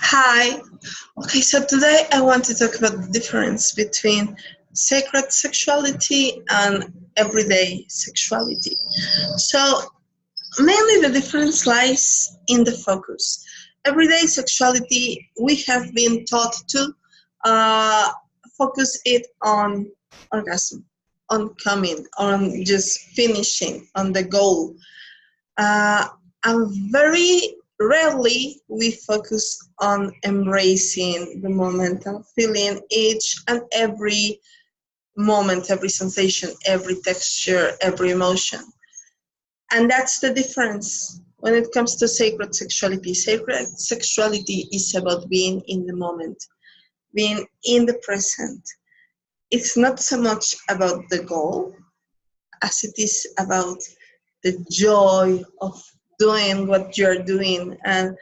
Hi. Okay, so today I want to talk about the difference between sacred sexuality and everyday sexuality. So, mainly the difference lies in the focus. Everyday sexuality, we have been taught to uh, focus it on orgasm, on coming, on just finishing, on the goal. Uh, and very rarely we focus on embracing the moment and feeling each and every moment, every sensation, every texture, every emotion. And that's the difference when it comes to sacred sexuality. Sacred sexuality is about being in the moment, being in the present. It's not so much about the goal as it is about the joy of doing what you're doing. And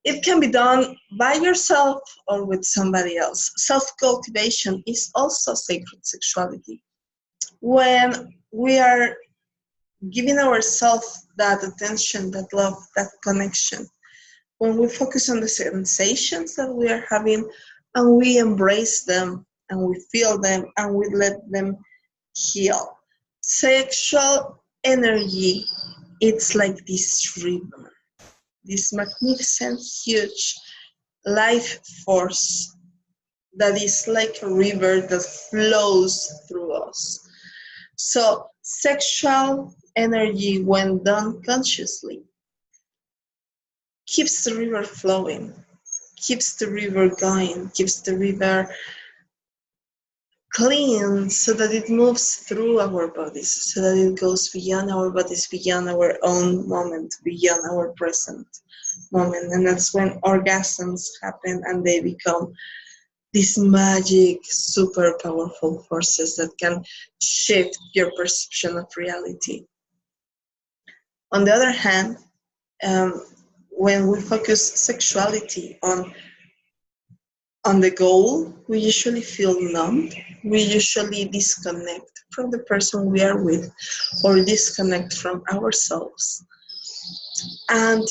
it can be done by yourself or with somebody else. Self cultivation is also sacred sexuality. When we are giving ourselves that attention, that love, that connection, when we focus on the sensations that we are having and we embrace them and we feel them and we let them heal. Sexual energy, it's like this river, this magnificent, huge life force that is like a river that flows through us. So, sexual energy, when done consciously, keeps the river flowing, keeps the river going, keeps the river clean so that it moves through our bodies, so that it goes beyond our bodies, beyond our own moment, beyond our present moment. And that's when orgasms happen and they become these magic, super powerful forces that can shift your perception of reality. On the other hand, um, when we focus sexuality on the goal, we usually feel numb. We usually disconnect from the person we are with or disconnect from ourselves. And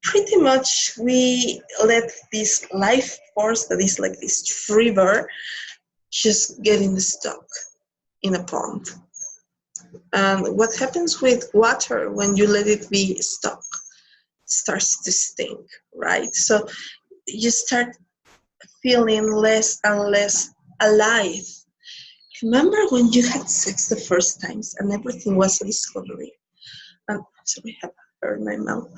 pretty much we let this life force that is like this river just getting stuck in a pond. And what happens with water when you let it be stuck? It starts to stink, right? So you start feeling less and less alive. Remember when you had sex the first times and everything was a discovery? And sorry, I have hair in my mouth.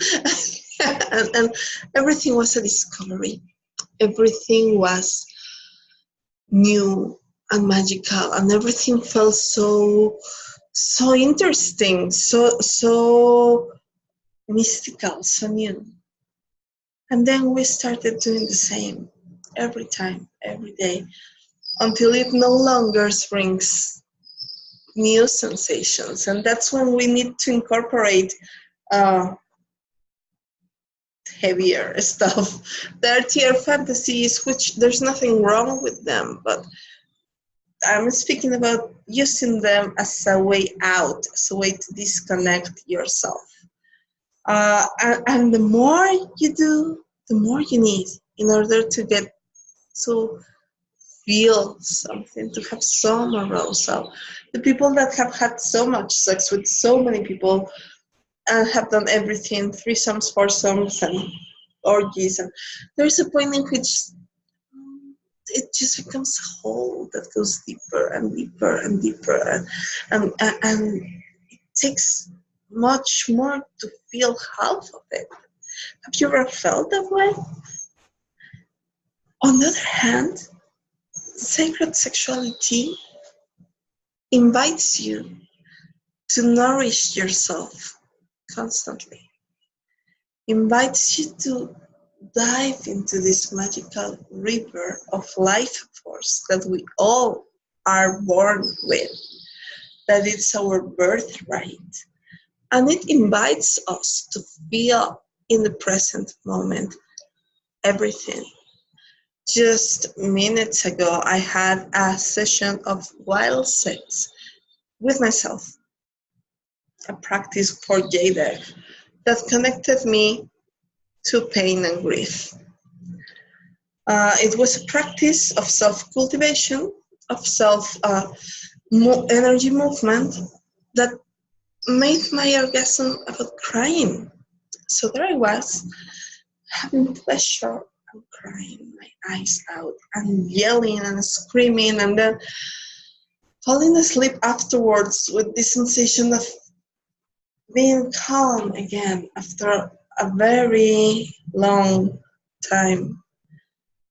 and everything was a discovery. Everything was new and magical, and everything felt so interesting, so mystical, so new. And then we started doing the same every time, every day, until it no longer brings new sensations. And that's when we need to incorporate uh, heavier stuff, dirtier fantasies, which there's nothing wrong with them, but I'm speaking about using them as a way out, as a way to disconnect yourself. And the more you do, the more you need in order to get to feel something, to have some arousal. The people that have had so much sex with so many people and have done everything, threesomes, foursomes, and orgies, and there's a point in which it just becomes a hole that goes deeper and deeper and deeper, and it takes much more to feel half of it. Have you ever felt that way? On the other hand, sacred sexuality invites you to nourish yourself constantly, invites you to dive into this magical river of life force that we all are born with, that it's our birthright. And it invites us to feel in the present moment everything. Just minutes ago, I had a session of wild sex with myself, a practice for Jade that connected me to pain and grief. It was a practice of self-cultivation, of self-energy movement that made my orgasm about crying. So there I was, having pleasure and crying my eyes out and yelling and screaming, and then falling asleep afterwards with this sensation of being calm again after a very long time,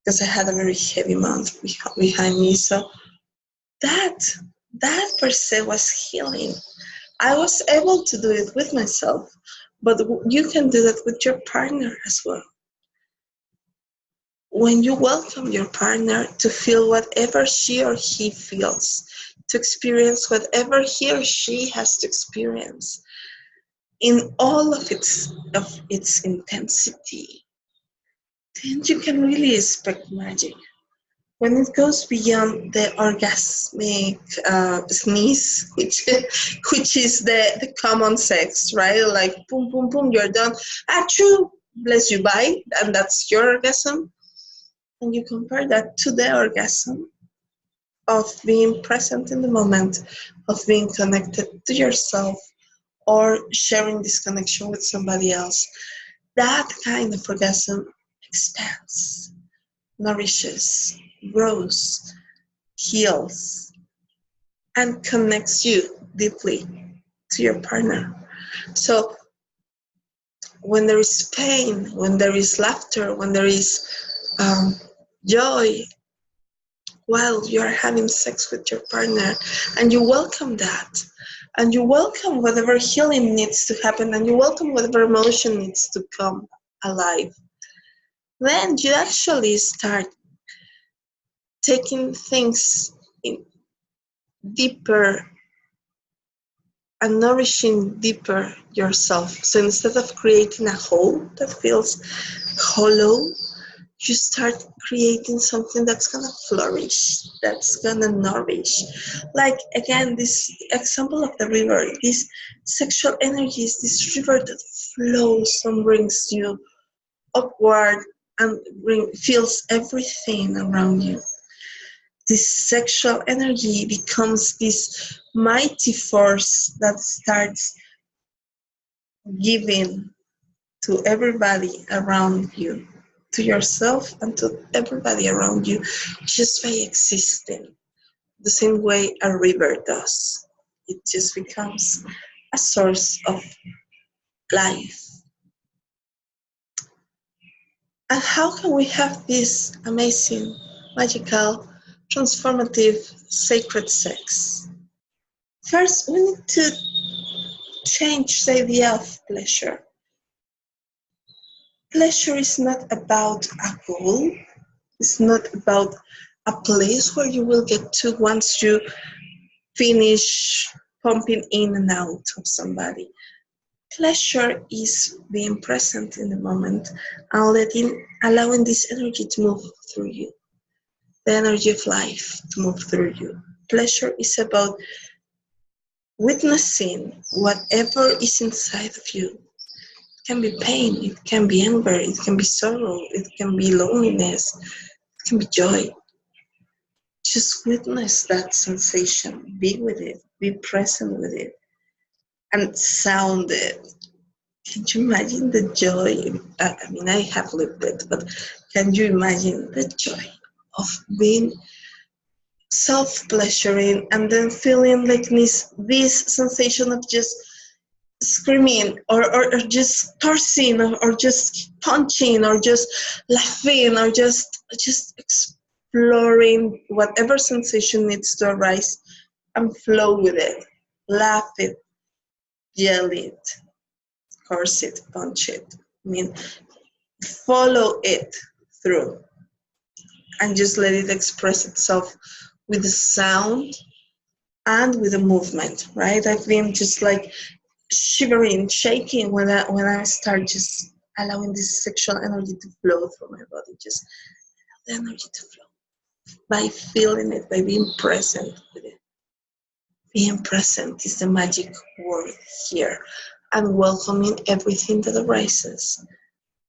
because I had a very heavy month behind me. So that that per se was healing. I was able to do it with myself, but you can do that with your partner as well. When you welcome your partner to feel whatever she or he feels, to experience whatever he or she has to experience in all of its intensity, then you can really expect magic. When it goes beyond the orgasmic sneeze, which is the common sex, right? Like boom, boom, boom, you're done. Achoo, bless you, bye, and that's your orgasm. And you compare that to the orgasm of being present in the moment, of being connected to yourself, or sharing this connection with somebody else. That kind of orgasm expands, nourishes, grows, heals, and connects you deeply to your partner. So when there is pain, when there is laughter, when there is joy, while you are having sex with your partner, and you welcome that, and you welcome whatever healing needs to happen, and you welcome whatever emotion needs to come alive, then you actually start taking things in deeper and nourishing deeper yourself. So instead of creating a hole that feels hollow, you start creating something that's gonna flourish, that's gonna nourish. Like again, this example of the river, this sexual energy is this river that flows and brings you upward and fills everything around you. This sexual energy becomes this mighty force that starts giving to everybody around you, to yourself and to everybody around you, just by existing, the same way a river does. It just becomes a source of life. And how can we have this amazing, magical, transformative, sacred sex? First, we need to change the idea of pleasure. Pleasure is not about a goal. It's not about a place where you will get to once you finish pumping in and out of somebody. Pleasure is being present in the moment and allowing this energy to move through you, the energy of life to move through you. Pleasure is about witnessing whatever is inside of you. It can be pain, it can be anger, it can be sorrow, it can be loneliness, it can be joy. Just witness that sensation, be with it, be present with it, and sound it. Can you imagine the joy? I mean, I have lived it, but can you imagine the joy of being self-pleasuring and then feeling like this sensation of just screaming or just cursing or just punching or just laughing or just exploring whatever sensation needs to arise and flow with it, laugh it, yell it, curse it, punch it. I mean, follow it through and just let it express itself with the sound and with the movement, right? I've been just like shivering, shaking when I start just allowing this sexual energy to flow through my body, just the energy to flow by feeling it, by being present with it. Being present is the magic word here, and welcoming everything that arises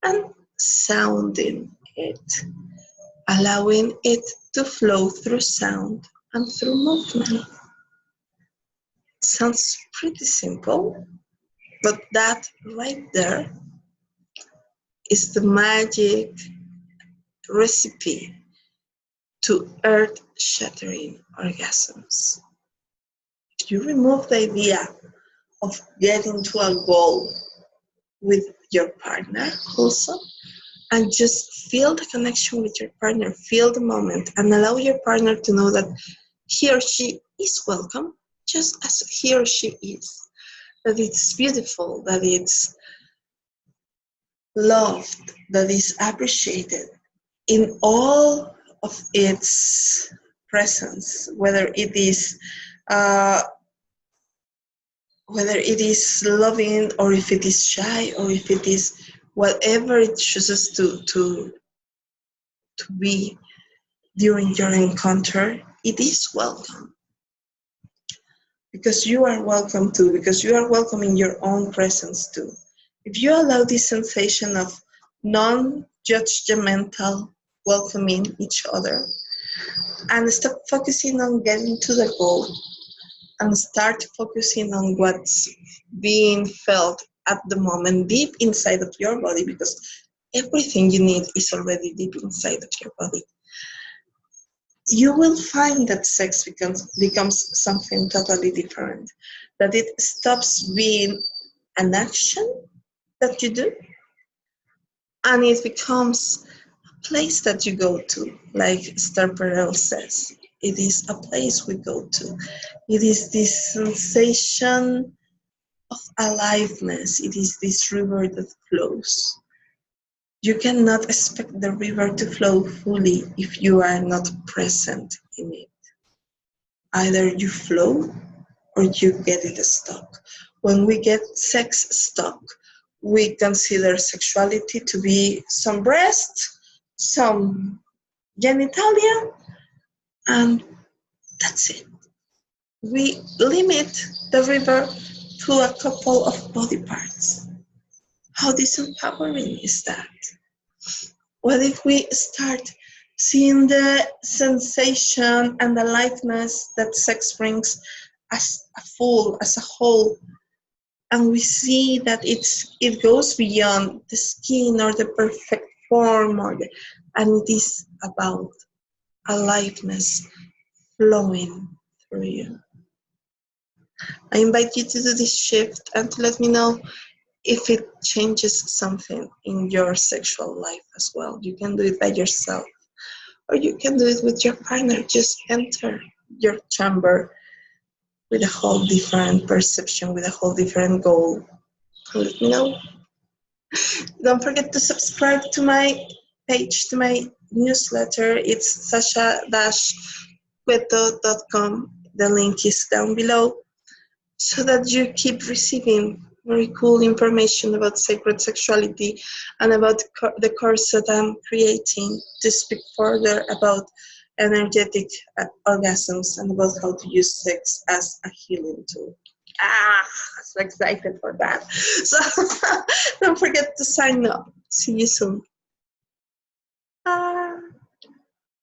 and sounding it allowing it to flow through sound and through movement. Sounds pretty simple, but that right there is the magic recipe to earth-shattering orgasms. If you remove the idea of getting to a goal with your partner also, and just feel the connection with your partner, feel the moment, and allow your partner to know that he or she is welcome, just as he or she is, that it's beautiful, that it's loved, that is appreciated in all of its presence, uh, whether it is loving, or if it is shy, or if it is whatever it chooses to be during your encounter, it is welcome. Because you are welcome too, because you are welcome in your own presence too. If you allow this sensation of non-judgmental welcoming each other, and stop focusing on getting to the goal, and start focusing on what's being felt at the moment deep inside of your body, because everything you need is already deep inside of your body, you will find that sex becomes something totally different, that it stops being an action that you do, and it becomes a place that you go to. Like Esther Perel says, it is a place we go to. It is this sensation of aliveness. It is this river that flows. You cannot expect the river to flow fully if you are not present in it. Either you flow or you get it stuck. When we get sex stuck, we consider sexuality to be some breast, some genitalia, and that's it. We limit the river to a couple of body parts. How disempowering is that? What if we start seeing the sensation and the lightness that sex brings as a whole, and we see that it goes beyond the skin or the perfect form, and it is about aliveness flowing through you. I invite you to do this shift and to let me know if it changes something in your sexual life as well. You can do it by yourself, or you can do it with your partner. Just enter your chamber with a whole different perception, with a whole different goal. Let me know. Don't forget to subscribe to my page, to my newsletter. It's sasha-cueto.com. The link is down below, so that you keep receiving very cool information about sacred sexuality and about the course that I'm creating to speak further about energetic orgasms and about how to use sex as a healing tool. I'm so excited for that. So don't forget to sign up. See you soon.